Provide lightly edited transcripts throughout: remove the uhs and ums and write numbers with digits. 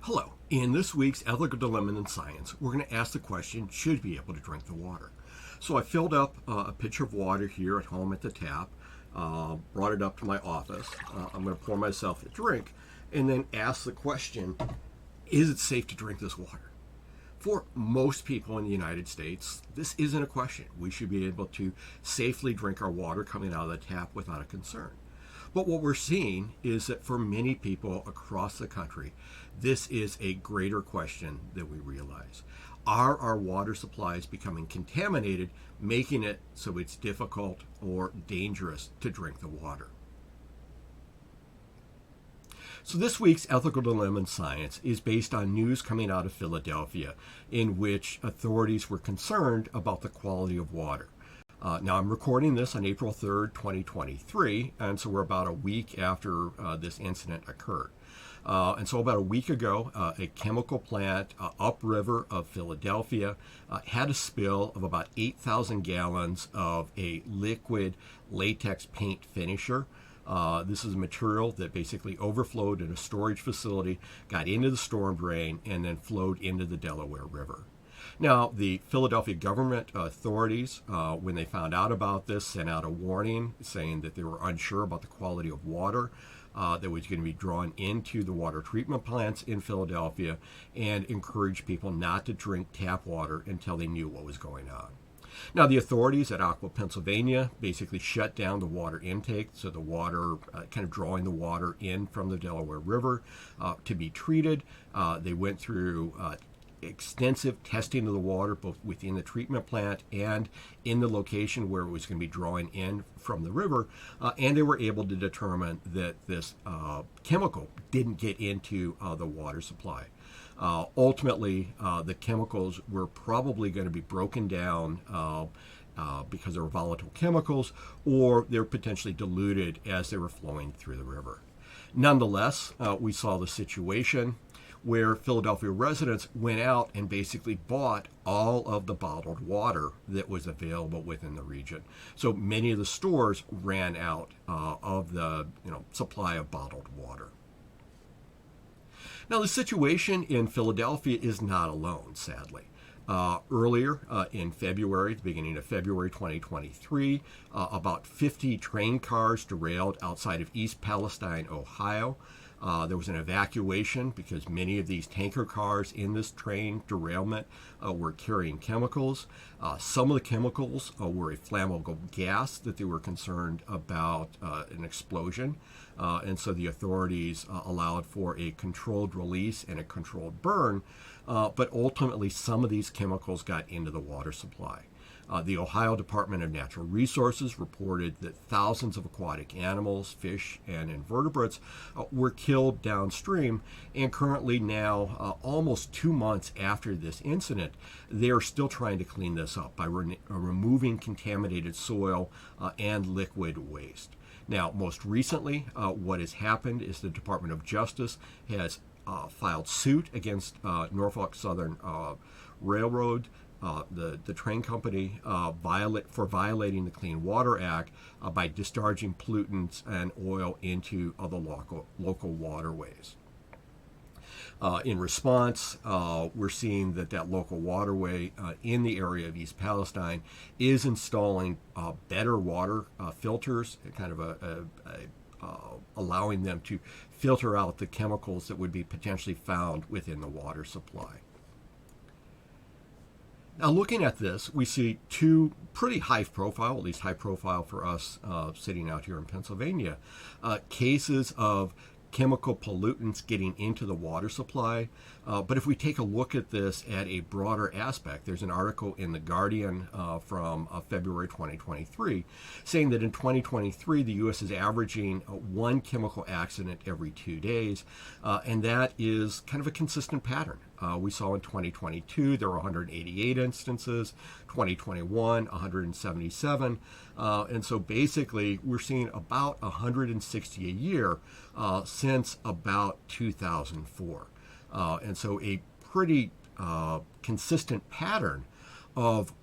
Hello. In this week's Ethical Dilemma in Science, we're going to ask the question, should we be able to drink the water? So I filled up a pitcher of water here at home at the tap, brought it up to my office. I'm going to pour myself a drink and then ask the question, is it safe to drink this water? For most people in the United States, this isn't a question. We should be able to safely drink our water coming out of the tap without a concern. But what we're seeing is that for many people across the country, this is a greater question than we realize. Are our water supplies becoming contaminated, making it so it's difficult or dangerous to drink the water? So this week's Ethical Dilemma in Science is based on news coming out of Philadelphia in which authorities were concerned about the quality of water. Now, I'm recording this on April 3rd, 2023, and so we're about a week after this incident occurred. And so about a week ago, a chemical plant upriver of Philadelphia had a spill of about 8,000 gallons of a liquid latex paint finisher. This is a material that basically overflowed in a storage facility, got into the storm drain, and then flowed into the Delaware River. Now, the Philadelphia government authorities, when they found out about this, sent out a warning saying that they were unsure about the quality of water that was going to be drawn into the water treatment plants in Philadelphia, and encouraged people not to drink tap water until they knew what was going on. Now, the authorities at Aqua, Pennsylvania basically shut down the water intake, so the water, kind of drawing the water in from the Delaware River to be treated. They went through extensive testing of the water, both within the treatment plant and in the location where it was going to be drawing in from the river, and they were able to determine that this chemical didn't get into the water supply. Ultimately, the chemicals were probably going to be broken down because they were volatile chemicals, or they were potentially diluted as they were flowing through the river. Nonetheless, we saw the situation where Philadelphia residents went out and basically bought all of the bottled water that was available within the region. So many of the stores ran out of the supply of bottled water. Now, the situation in Philadelphia is not alone, sadly. Earlier in February, the beginning of February 2023, about 50 train cars derailed outside of East Palestine, Ohio. There was an evacuation because many of these tanker cars in this train derailment were carrying chemicals. Some of the chemicals were a flammable gas that they were concerned about an explosion. And so the authorities allowed for a controlled release and a controlled burn. But ultimately, some of these chemicals got into the water supply. The Ohio Department of Natural Resources reported that thousands of aquatic animals, fish, and invertebrates were killed downstream, and currently now, almost 2 months after this incident, they are still trying to clean this up by removing contaminated soil and liquid waste. Now, most recently, what has happened is the Department of Justice has filed suit against Norfolk Southern Railroad, the train company, for violating the Clean Water Act by discharging pollutants and oil into other local waterways. In response, we're seeing that local waterway in the area of East Palestine is installing better water filters, kind of allowing them to filter out the chemicals that would be potentially found within the water supply. Now, looking at this, we see two pretty high profile, at least high profile for us sitting out here in Pennsylvania, cases of chemical pollutants getting into the water supply. But if we take a look at this at a broader aspect, there's an article in The Guardian from February 2023 saying that in 2023, the U.S. is averaging one chemical accident every 2 days, and that is kind of a consistent pattern. We saw in 2022, there were 188 instances, 2021, 177. And so basically, we're seeing about 160 a year since about 2004. And so a pretty consistent pattern of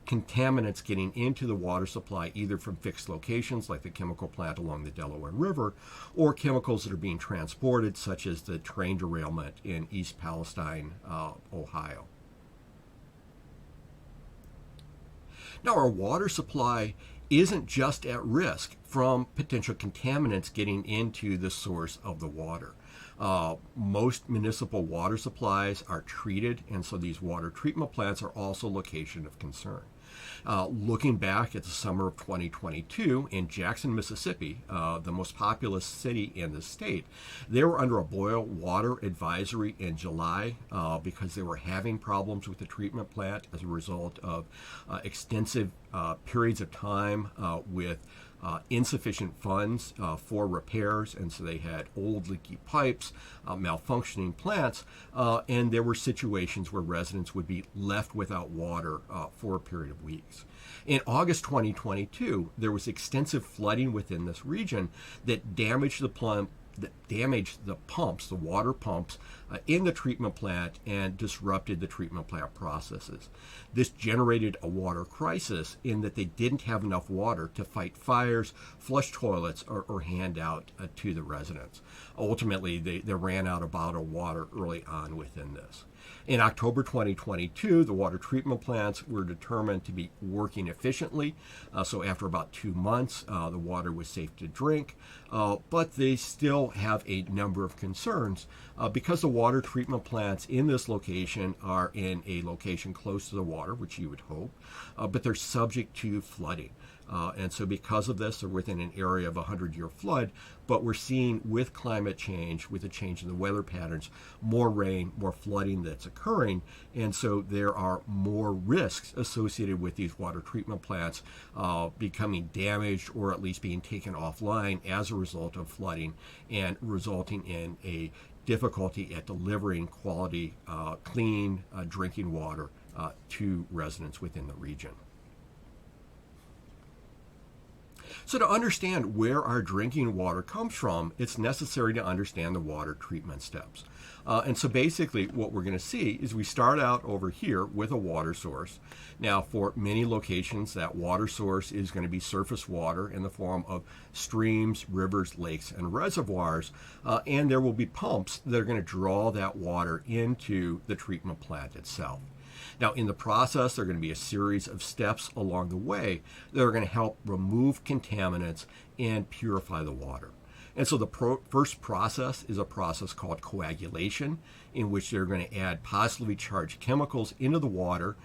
contaminants getting into the water supply, either from fixed locations like the chemical plant along the Delaware River, or chemicals that are being transported, such as the train derailment in East Palestine, Ohio. Now, our water supply isn't just at risk from potential contaminants getting into the source of the water. Most municipal water supplies are treated, and so these water treatment plants are also a location of concern. Looking back at the summer of 2022 in Jackson, Mississippi, the most populous city in the state, they were under a boil water advisory in July because they were having problems with the treatment plant as a result of extensive periods of time with insufficient funds for repairs, and so they had old leaky pipes, malfunctioning plants, and there were situations where residents would be left without water for a period of weeks. In August 2022, there was extensive flooding within this region that damaged the pumps, the water pumps in the treatment plant, and disrupted the treatment plant processes. This generated a water crisis in that they didn't have enough water to fight fires, flush toilets, or hand out to the residents. Ultimately, they ran out of bottled water early on within this. In October 2022, the water treatment plants were determined to be working efficiently. So after about 2 months, the water was safe to drink, but they still have a number of concerns because the water treatment plants in this location are in a location close to the water, which you would hope, but they're subject to flooding. And so because of this, they're within an area of a 100-year flood, but we're seeing with climate change, with the change in the weather patterns, more rain, more flooding that's occurring, and so there are more risks associated with these water treatment plants becoming damaged or at least being taken offline as a result of flooding, and resulting in a difficulty at delivering quality, clean drinking water to residents within the region. So to understand where our drinking water comes from, it's necessary to understand the water treatment steps. And so basically what we're going to see is we start out over here with a water source. Now, for many locations, that water source is going to be surface water in the form of streams, rivers, lakes, and reservoirs. And there will be pumps that are going to draw that water into the treatment plant itself. Now, in the process, there are going to be a series of steps along the way that are going to help remove contaminants and purify the water. And so the first process is a process called coagulation, in which they're going to add positively charged chemicals into the water,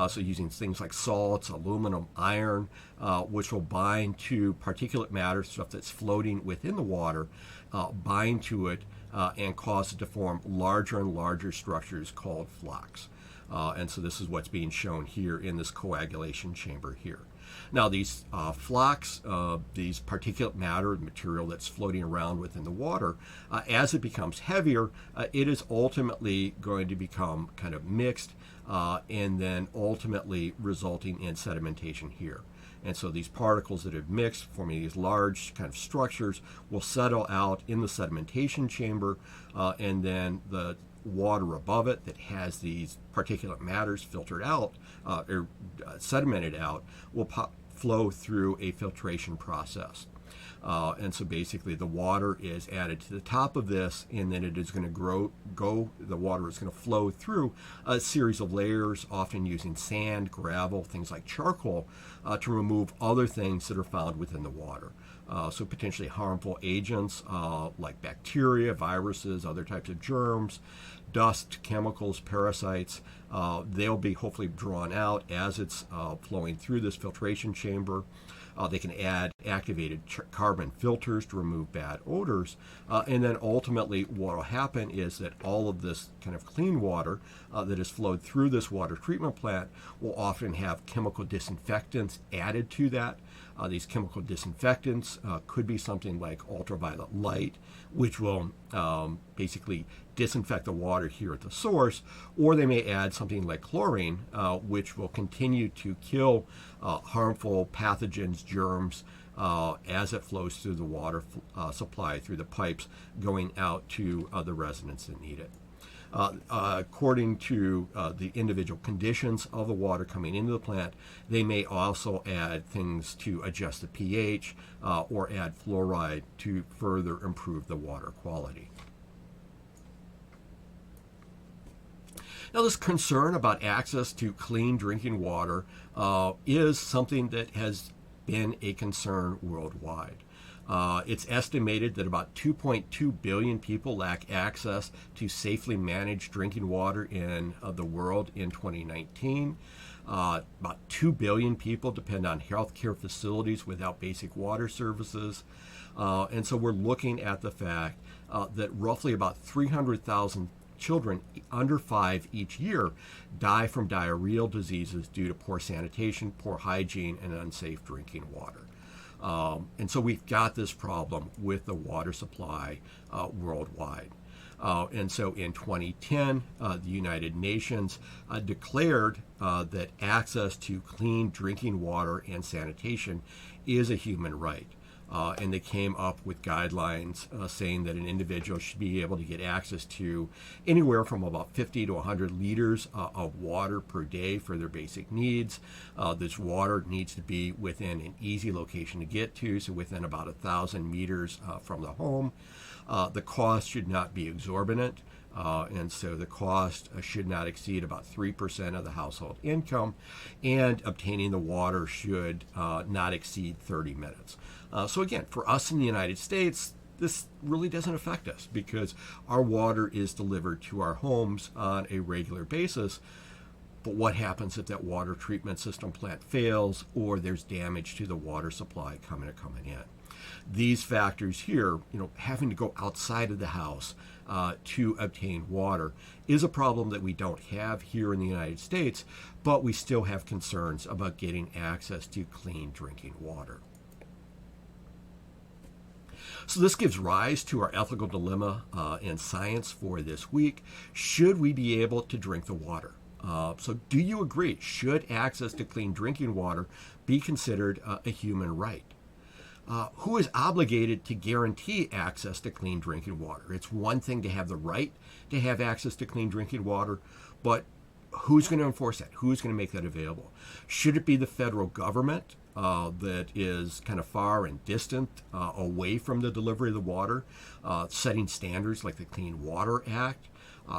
so using things like salts, aluminum, iron, which will bind to particulate matter, stuff that's floating within the water, bind to it, and cause it to form larger and larger structures called flocks. And so this is what's being shown here in this coagulation chamber here. Now, these flocks, these particulate matter, material that's floating around within the water, as it becomes heavier, it is ultimately going to become kind of mixed, and then ultimately resulting in sedimentation here. And so these particles that have mixed, forming these large kind of structures, will settle out in the sedimentation chamber, and then the water above it that has these particulate matters filtered out or sedimented out will flow through a filtration process. And so basically the water is added to the top of this, and then it is going to the water is going to flow through a series of layers, often using sand, gravel, things like charcoal, to remove other things that are found within the water. So potentially harmful agents like bacteria, viruses, other types of germs, dust, chemicals, parasites. They'll be hopefully drawn out as it's flowing through this filtration chamber. They can add activated carbon filters to remove bad odors. And then ultimately what will happen is that all of this kind of clean water that has flowed through this water treatment plant will often have chemical disinfectants added to that. These chemical disinfectants could be something like ultraviolet light, which will basically disinfect the water here at the source, or they may add something like chlorine, which will continue to kill harmful pathogens, germs, as it flows through the water supply, through the pipes going out to the residents that need it. According to the individual conditions of the water coming into the plant, they may also add things to adjust the pH or add fluoride to further improve the water quality. Now, this concern about access to clean drinking water is something that has been a concern worldwide. It's estimated that about 2.2 billion people lack access to safely managed drinking water in the world in 2019. About 2 billion people depend on healthcare facilities without basic water services. And so we're looking at the fact that roughly about 300,000 children under 5 each year die from diarrheal diseases due to poor sanitation, poor hygiene, and unsafe drinking water. And so we've got this problem with the water supply worldwide. And so in 2010, the United Nations declared that access to clean drinking water and sanitation is a human right. And they came up with guidelines saying that an individual should be able to get access to anywhere from about 50 to 100 liters of water per day for their basic needs. This water needs to be within an easy location to get to, so within about 1,000 meters from the home. The cost should not be exorbitant. And so the cost should not exceed about 3% of the household income, and obtaining the water should not exceed 30 minutes. So again, for us in the United States, this really doesn't affect us because our water is delivered to our homes on a regular basis. But what happens if that water treatment system plant fails or there's damage to the water supply coming in? These factors here, having to go outside of the house to obtain water is a problem that we don't have here in the United States, but we still have concerns about getting access to clean drinking water. So this gives rise to our ethical dilemma in science for this week. Should we be able to drink the water? So do you agree? Should access to clean drinking water be considered a human right? Who is obligated to guarantee access to clean drinking water? It's one thing to have the right to have access to clean drinking water, but who's going to enforce that? Who's going to make that available? Should it be the federal government that is kind of far and distant away from the delivery of the water, setting standards like the Clean Water Act?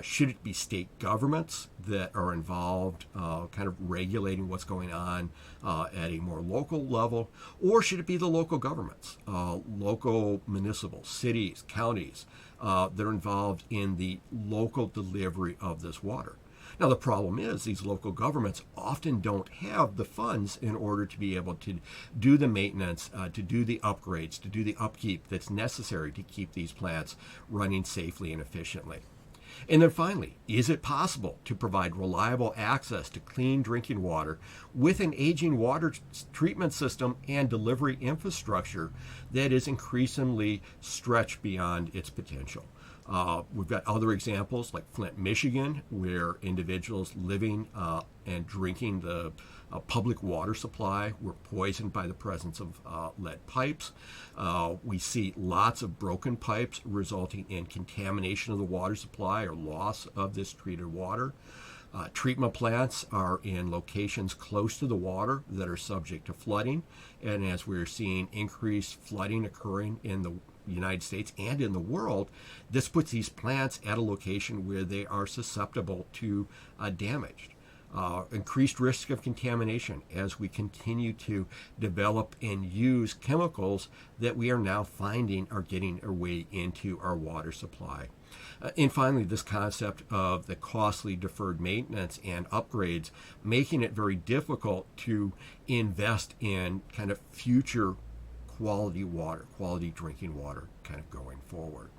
Should it be state governments that are involved kind of regulating what's going on at a more local level? Or should it be the local governments, local municipal, cities, counties that are involved in the local delivery of this water? Now, the problem is these local governments often don't have the funds in order to be able to do the maintenance, to do the upgrades, to do the upkeep that's necessary to keep these plants running safely and efficiently. And then finally, is it possible to provide reliable access to clean drinking water with an aging water treatment system and delivery infrastructure that is increasingly stretched beyond its potential? We've got other examples like Flint, Michigan, where individuals living and drinking the public water supply were poisoned by the presence of lead pipes. We see lots of broken pipes resulting in contamination of the water supply or loss of this treated water. Treatment plants are in locations close to the water that are subject to flooding. And as we're seeing increased flooding occurring in the United States and in the world, this puts these plants at a location where they are susceptible to damage. Increased risk of contamination as we continue to develop and use chemicals that we are now finding are getting their way into our water supply. And finally, this concept of the costly deferred maintenance and upgrades, making it very difficult to invest in kind of future quality water, quality drinking water kind of going forward.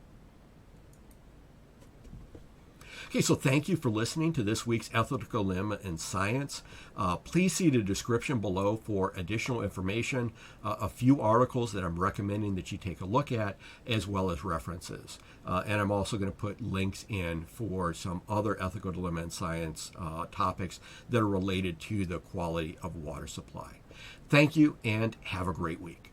Okay, so thank you for listening to this week's Ethical Dilemma in Science. Please see the description below for additional information, a few articles that I'm recommending that you take a look at, as well as references. And I'm also going to put links in for some other Ethical Dilemma in Science topics that are related to the quality of water supply. Thank you, and have a great week.